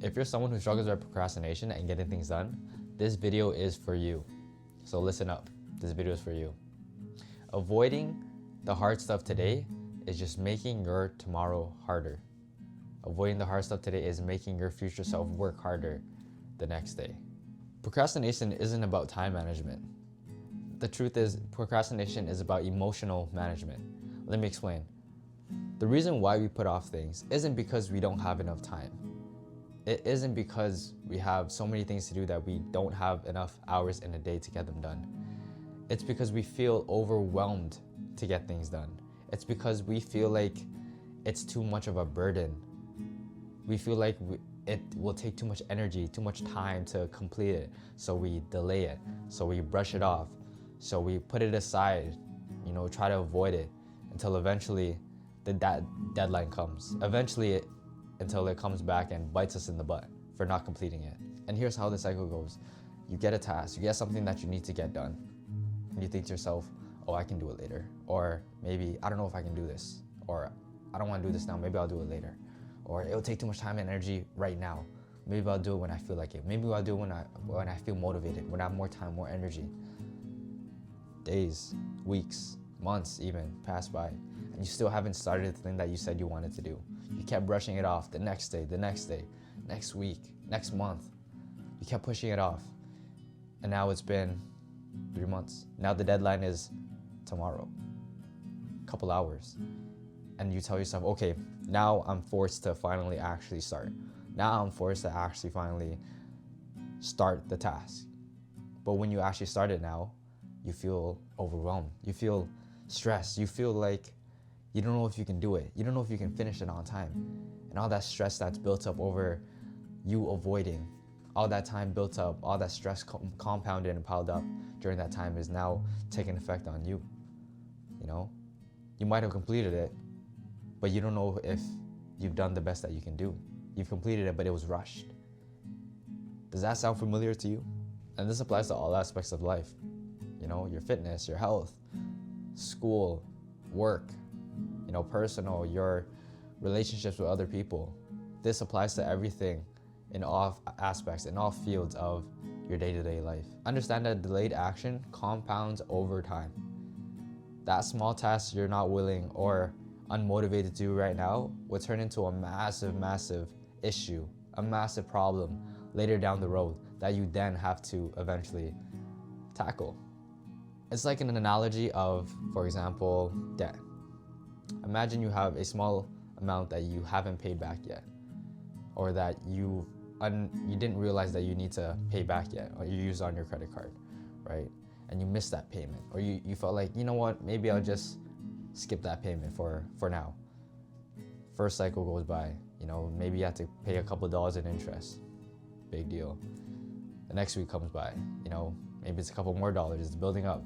If you're someone who struggles with procrastination and getting things done, this video is for you. So listen up, this video is for you. Avoiding the hard stuff today is just making your tomorrow harder. Avoiding the hard stuff today is making your future self work harder the next day. Procrastination isn't about time management. The truth is, procrastination is about emotional management. Let me explain. The reason why we put off things isn't because we don't have enough time. It isn't because we have so many things to do that we don't have enough hours in a day to get them done. It's because we feel overwhelmed to get things done. It's because we feel like it's too much of a burden. We feel like it will take too much energy, too much time to complete it. So we delay it. So we brush it off. So we put it aside, try to avoid it until eventually that deadline comes. Until it comes back and bites us in the butt for not completing it. And here's how the cycle goes. You get a task, you get something that you need to get done. And you think to yourself, oh, I can do it later. Or maybe, I don't know if I can do this. Or I don't want to do this now, maybe I'll do it later. Or it'll take too much time and energy right now. Maybe I'll do it when I feel like it. Maybe I'll do it when I feel motivated, when I have more time, more energy. Days, weeks, months even pass by, and you still haven't started the thing that you said you wanted to do. You kept brushing it off the next day, next week, next month. You kept pushing it off. And now it's been 3 months. Now the deadline is tomorrow, a couple hours. And you tell yourself, okay, now I'm forced to finally actually start. Now I'm forced to actually finally start the task. But when you actually start it now, you feel overwhelmed. You feel stressed. You feel like you don't know if you can do it. You don't know if you can finish it on time. And all that stress that's built up over you avoiding, all that time built up, all that stress compounded and piled up during that time is now taking effect on you. You might have completed it, but you don't know if you've done the best that you can do. You've completed it, but it was rushed. Does that sound familiar to you? And this applies to all aspects of life. Your fitness, your health, school, work, personal, your relationships with other people. This applies to everything in all aspects, in all fields of your day-to-day life. Understand that delayed action compounds over time. That small task you're not willing or unmotivated to do right now will turn into a massive, massive issue, a massive problem later down the road that you then have to eventually tackle. It's like an analogy of, for example, debt. Imagine you have a small amount that you haven't paid back yet, or that you didn't realize that you need to pay back yet, or you used on your credit card, right? And you missed that payment, or you felt like, you know what, maybe I'll just skip that payment for now. First cycle goes by, maybe you have to pay a couple dollars in interest. Big deal. The next week comes by, maybe it's a couple more dollars, it's building up.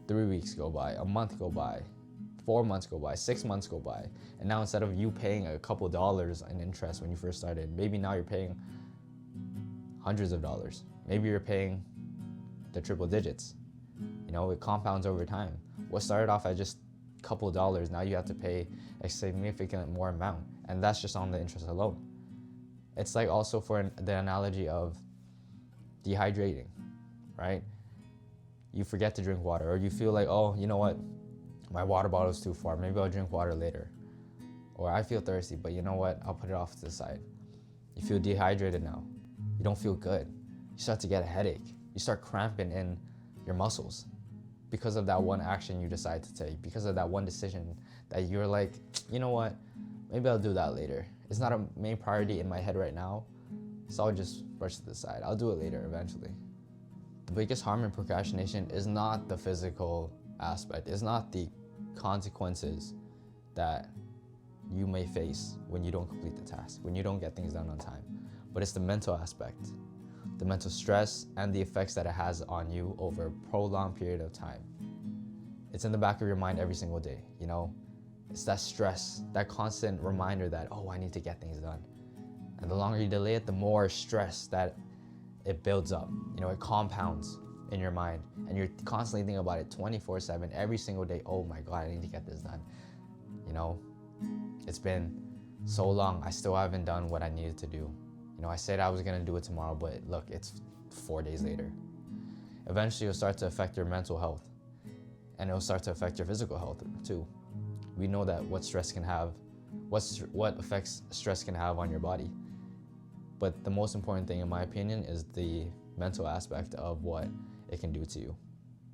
3 weeks go by, a month go by, 4 months go by, 6 months go by. And now instead of you paying a couple dollars in interest when you first started, maybe now you're paying hundreds of dollars. Maybe you're paying the triple digits. It compounds over time. What started off at just a couple dollars, now you have to pay a significant more amount. And that's just on the interest alone. It's like also for the analogy of dehydrating, right? You forget to drink water, or you feel like, oh, you know what? My water bottle is too far. Maybe I'll drink water later. Or I feel thirsty, but you know what? I'll put it off to the side. You feel dehydrated now. You don't feel good. You start to get a headache. You start cramping in your muscles because of that one action you decide to take, because of that one decision that you're like, you know what? Maybe I'll do that later. It's not a main priority in my head right now, so I'll just brush it to the side. I'll do it later eventually. The biggest harm in procrastination is not the physical aspect. It's not the consequences that you may face when you don't complete the task, when you don't get things done on time. But it's the mental aspect, the mental stress and the effects that it has on you over a prolonged period of time. It's in the back of your mind every single day, It's that stress, that constant reminder that, oh, I need to get things done. And the longer you delay it, the more stress that it builds up. It compounds in your mind, and you're constantly thinking about it 24/7 every single day. Oh my God, I need to get this done. It's been so long, I still haven't done what I needed to do. I said I was gonna do it tomorrow, but look, it's 4 days later. Eventually, it'll start to affect your mental health, and it'll start to affect your physical health too. We know that what effects stress can have on your body. But the most important thing, in my opinion, is the mental aspect of what it can do to you.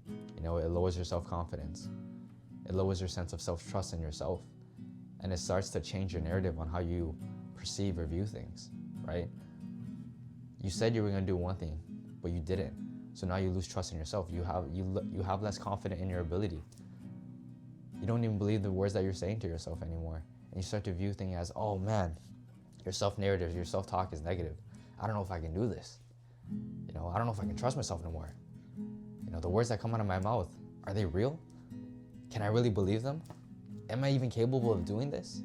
It lowers your self-confidence. It lowers your sense of self-trust in yourself. And it starts to change your narrative on how you perceive or view things, right? You said you were going to do one thing, but you didn't. So now you lose trust in yourself. You have less confidence in your ability. You don't even believe the words that you're saying to yourself anymore. And you start to view things as, oh man, your self-narrative, your self-talk is negative. I don't know if I can do this. I don't know if I can trust myself no more. The words that come out of my mouth, are they real? Can I really believe them? Am I even capable of doing this?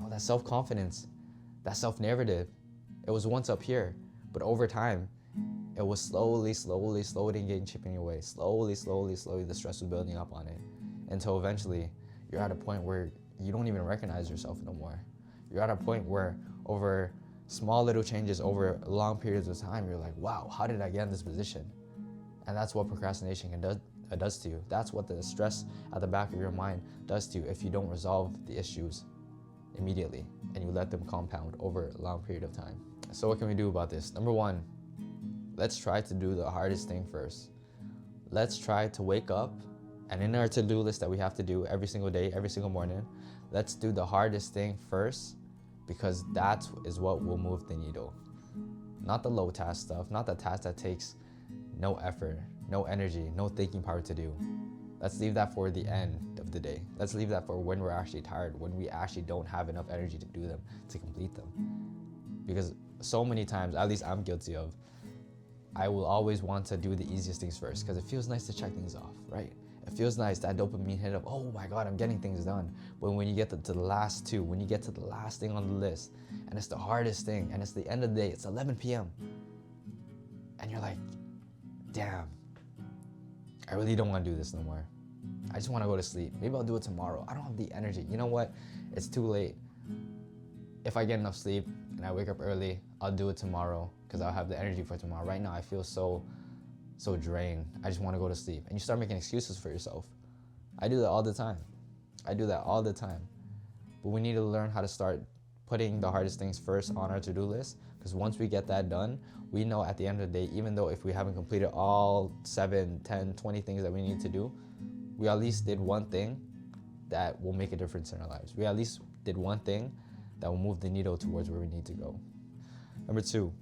That self-confidence, that self-narrative, it was once up here, but over time, it was slowly getting chipping away. Slowly, the stress was building up on it. Until eventually, you're at a point where you don't even recognize yourself no more. You're at a point where over small little changes over long periods of time, you're like, wow, how did I get in this position? And that's what procrastination does to you. That's what the stress at the back of your mind does to you if you don't resolve the issues immediately and you let them compound over a long period of time. So what can we do about this? Number one, let's try to do the hardest thing first. Let's try to wake up, and in our to-do list that we have to do every single day, every single morning, let's do the hardest thing first, because that is what will move the needle. Not the low task stuff, not the task that takes no effort, no energy, no thinking power to do. Let's leave that for the end of the day. Let's leave that for when we're actually tired, when we actually don't have enough energy to do them, to complete them. Because so many times, at least I'm guilty of, I will always want to do the easiest things first because it feels nice to check things off, right? It feels nice, that dopamine hit of, oh my God, I'm getting things done. But when you get to the last two, when you get to the last thing on the list, and it's the hardest thing, and it's the end of the day, it's 11 p.m. And you're like, damn, I really don't want to do this no more. I just want to go to sleep. Maybe I'll do it tomorrow. I don't have the energy. You know what? It's too late. If I get enough sleep and I wake up early, I'll do it tomorrow because I'll have the energy for tomorrow. Right now, I feel so drained. I just want to go to sleep. And you start making excuses for yourself. I do that all the time. But we need to learn how to start putting the hardest things first on our to-do list, because once we get that done, we know at the end of the day, even though if we haven't completed all 7, 10, 20 things that we need to do, we at least did one thing that will make a difference in our lives. We at least did one thing that will move the needle towards where we need to go. Number 2,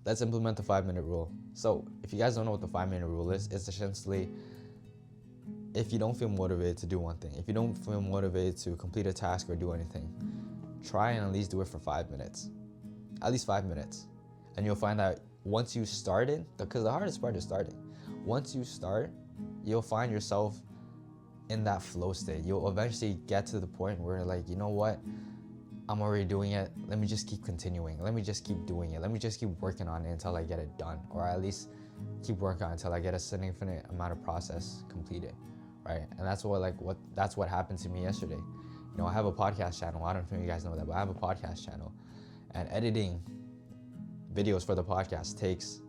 let's implement the 5-minute rule. So if you guys don't know what the 5-minute rule is, it's essentially, if you don't feel motivated to do one thing, if you don't feel motivated to complete a task or do anything, try and at least do it for 5 minutes. At least 5 minutes. And you'll find that once you start it, because the hardest part is starting. Once you start, you'll find yourself in that flow state. You'll eventually get to the point where you're like, you know what? I'm already doing it. Let me just keep continuing. Let me just keep doing it. Let me just keep working on it until I get it done. Or at least keep working on it until I get a significant amount of process completed. Right? And that's what happened to me yesterday. I have a podcast channel. I don't know if you guys know that, but I have a podcast channel. And editing videos for the podcast takes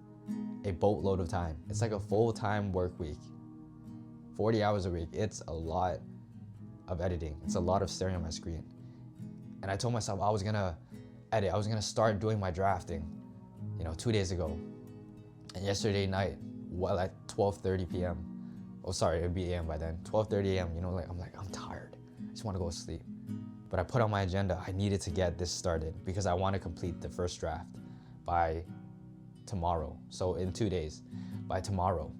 a boatload of time. It's like a full-time work week. 40 hours a week. It's a lot of editing. It's a lot of staring at my screen. And I told myself I was gonna edit. I was gonna start doing my drafting, 2 days ago. And yesterday night, at 12:30 p.m. Oh, sorry, it'd be a.m. by then. 12:30 a.m. I'm tired. I just want to go to sleep. But I put on my agenda, I needed to get this started because I want to complete the first draft by tomorrow. So in 2 days, by tomorrow.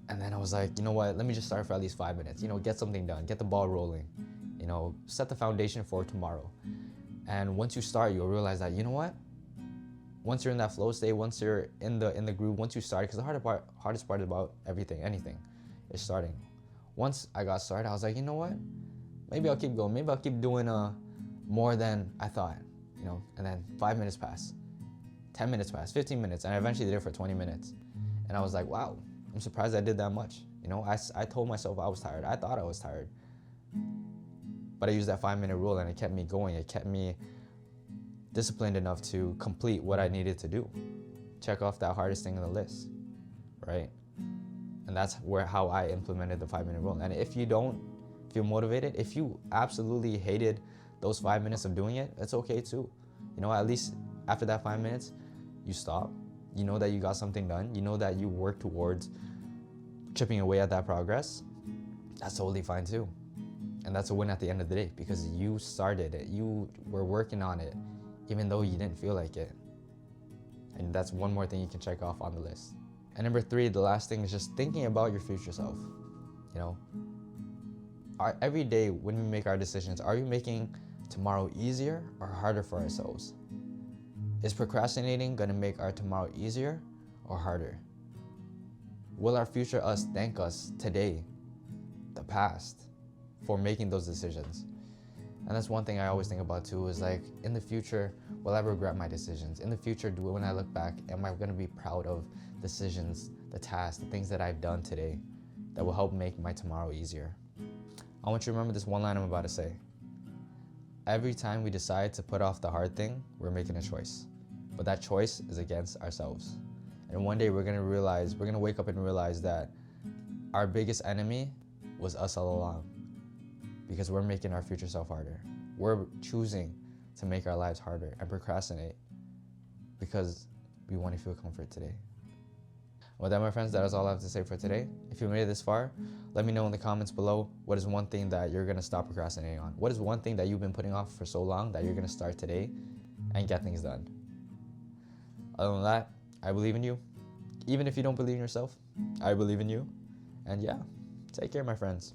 And then I was like, you know what? Let me just start for at least 5 minutes. Get something done, get the ball rolling. Set the foundation for tomorrow. And once you start, you'll realize that, you know what? Once you're in that flow state, once you're in the groove, once you start, because the hardest part about anything, is starting. Once I got started, I was like, you know what? Maybe I'll keep going. Maybe I'll keep doing more than I thought, And then 5 minutes passed, 10 minutes passed, 15 minutes, and I eventually did it for 20 minutes. And I was like, wow, I'm surprised I did that much. I told myself I was tired. I thought I was tired. But I used that 5-minute rule and it kept me going. It kept me disciplined enough to complete what I needed to do. Check off that hardest thing on the list, right? And that's how I implemented the 5-minute rule. And if you don't feel motivated, if you absolutely hated those 5 minutes of doing it, that's okay too. You know, at least after that 5 minutes, you stop. You know that you got something done. You know that you work towards chipping away at that progress. That's totally fine too. And that's a win at the end of the day because you started it. You were working on it, even though you didn't feel like it. And that's one more thing you can check off on the list. And number 3, the last thing is just thinking about your future self. You know, every day when we make our decisions, are we making tomorrow easier or harder for ourselves? Is procrastinating gonna make our tomorrow easier or harder? Will our future us thank us today, the past, for making those decisions? And that's one thing I always think about too, is like, in the future, will I regret my decisions? In the future, when I look back, am I gonna be proud of decisions, the tasks, the things that I've done today that will help make my tomorrow easier? I want you to remember this one line I'm about to say. Every time we decide to put off the hard thing, we're making a choice. But that choice is against ourselves. And one day we're gonna wake up and realize that our biggest enemy was us all along, because we're making our future self harder. We're choosing to make our lives harder and procrastinate because we want to feel comfort today. With that, my friends, that is all I have to say for today. If you made it this far, let me know in the comments below, what is one thing that you're gonna stop procrastinating on? What is one thing that you've been putting off for so long that you're gonna start today and get things done? Other than that, I believe in you. Even if you don't believe in yourself, I believe in you. And yeah, take care, my friends.